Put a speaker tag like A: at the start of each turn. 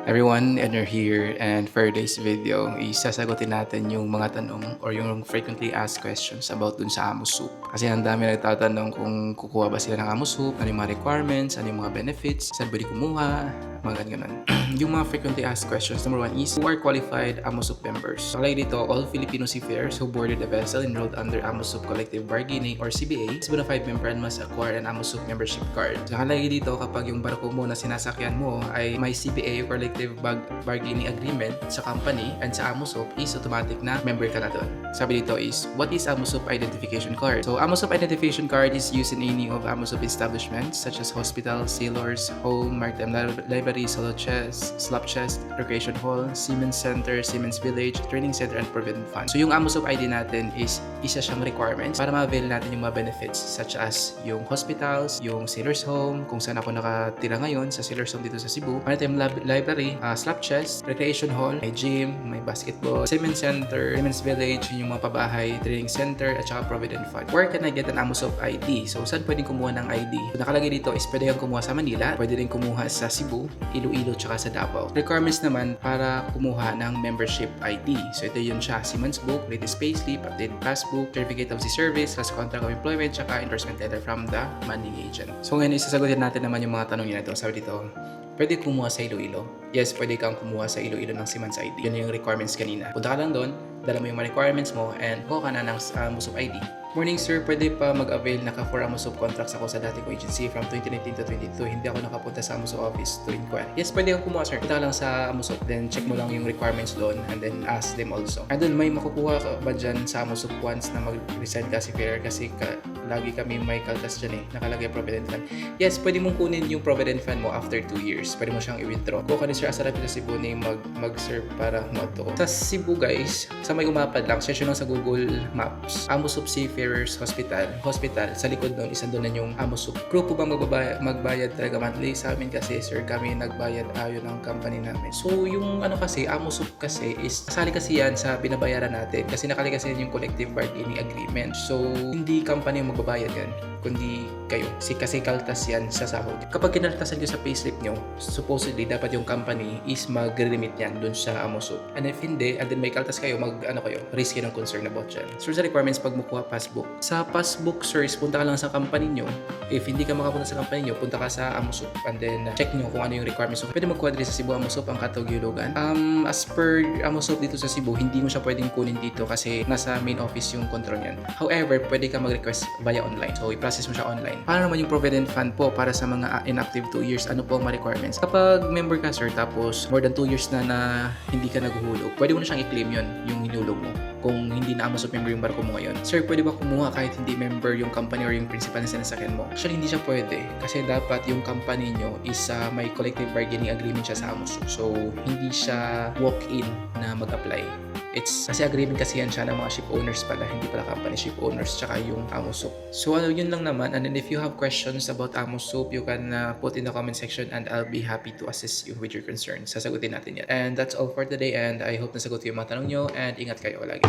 A: Everyone, and you're here, and for today's video, isasagutin natin yung mga tanong or yung frequently asked questions about dun sa Amo Soup. Kasi ang dami nagtatanong kung kukuha ba sila ng Amo Soup, ano yung mga requirements, ano yung mga benefits, saan pwede kumuha, mga ganun. Yung mga frequently asked questions, number one is, who are qualified Amo Soup members? So, like dito, all Filipino seafarers who boarded a vessel enrolled under Amo Soup Collective Bargaining or CBA, is bona fide member and must acquire an Amo Soup membership card. So, nakalagay dito kapag yung barko mo na sinasakyan mo ay may CBA or Collective Bargaining Agreement sa company and sa Amo Soup is automatic na member ka na doon. Sabi dito is, what is Amo Soup Identification Card? So, Amo Soup Identification Card is used in any of Amo Soup establishments such as hospitals, sailors, home, maritime library, solo chest, slop chest, recreation hall, Siemens Center, Siemens Village, training center, and provident fund. So, yung Amo Soup ID natin is isa siyang requirements para ma-avail natin yung mga benefits such as yung hospitals, yung sailors home, kung saan ako nakatira ngayon sa sailors home dito sa Cebu, maritime library, slop chest, recreation hall, may gym, may basketball, Siemens Center, Siemens Village, yung mga pabahay, training center, at saka provident fund. Where can I get an Amo Soup ID? So, saan pwedeng kumuha ng ID? So, nakalagay dito is pwede kang kumuha sa Manila, pwede rin kumuha sa Cebu, Iloilo, tsaka sa Davao. Requirements naman para kumuha ng membership ID. So, ito yun siya, Siemens Book, latest payslip, updated passbook, certificate of the service, last contract of employment, tsaka endorsement letter from the manning agent. So, ngayon isasagutin natin naman yung mga tanong nila ito. Sabi dito, pwede kumuha sa Iloilo? Yes, pwede kang kumuha sa Iloilo ng Siemens ID. Yun yung requirements kanina. Punta ka lang doon, dala mo yung mga requirements mo, and kuha ka na ng Amo Soup ID. Morning sir, pwede pa mag-avail naka-for Amo Soup contracts ako sa dati ko agency from 2019 to 2022. Hindi ako nakapunta sa Amo Soup office to inquire. Yes, pwede kang kumuha sir. Punta ka lang sa Amo Soup, then check mo lang yung requirements doon and then ask them also. And then may makukuha ka ba dyan sa Amo Soup once na mag-resign ka si Fair kasi lagi kami may kaltas dyan nakalagay Provident Fund. Yes, pwede mong kunin yung Provident Fund mo after 2 years. Pwede mo siyang i-withdraw. Kung ka ni Sir Asarap sa Cebu na mag-serve para mato. Sa Cebu guys, sa may umapad lang, search lang sa Google Maps. Amo Soup Seafarers Hospital, sa likod doon, isa doon na yung Amo Soup. Crew po ba magbayad talaga monthly? Sa amin kasi sir, kami nagbayad ayon ng company namin. So yung kasi, Amo Soup kasi is, kasali kasi yan sa binabayaran natin kasi nakali kasi yan yung collective bargaining agreement. So hindi company yung magbabayad yan, kundi kayo. Kasi kaltas yan sa sahod. Kapag kinaltasan nyo sa payslip nyo, supposedly dapat yung company is mag-remit yan dun sa Amo Soup. And if hindi, and then may kaltas kayo, risk kayo ng concern about yan. So sa requirements, pag makuha passbook. Sa passbook search, punta ka lang sa company nyo. If hindi ka makapunta sa company nyo, punta ka sa Amo Soup and then check nyo kung ano yung requirements. So, pwede magkuha din sa Cebu Amo Soup ang Katagyulugan. As per Amo Soup dito sa Cebu, hindi mo siya pwedeng kunin dito kasi nasa main office yung control yan. However, pwede ka mag-request via online. So, i-process mo siya online. Paano naman yung Provident Fund po para sa mga inactive 2 years? Ano po ang mga requirements? Kapag member ka sir, tapos more than 2 years na hindi ka naguhulog, pwede mo na siyang i-claim yun, yung hinulog mo. Kung hindi na Amo Soup member yung barko mo ngayon. Sir, pwede ba kumuha kahit hindi member yung company or yung principal na sinasakyan mo? Actually, hindi siya pwede. Kasi dapat yung company nyo is may collective bargaining agreement siya sa Amo Soup. So, hindi siya walk-in na mag-apply. It's kasi agreement kasi yan siya ng mga ship owners pala, hindi pala company ship owners tsaka yung Amo Soup. So yun lang naman. And then if you have questions about Amo Soup, you can put in the comment section and I'll be happy to assist you with your concerns. Sasagutin natin yan. And that's all for today and I hope nasagot ko yung mga tanong nyo and ingat kayo lagi.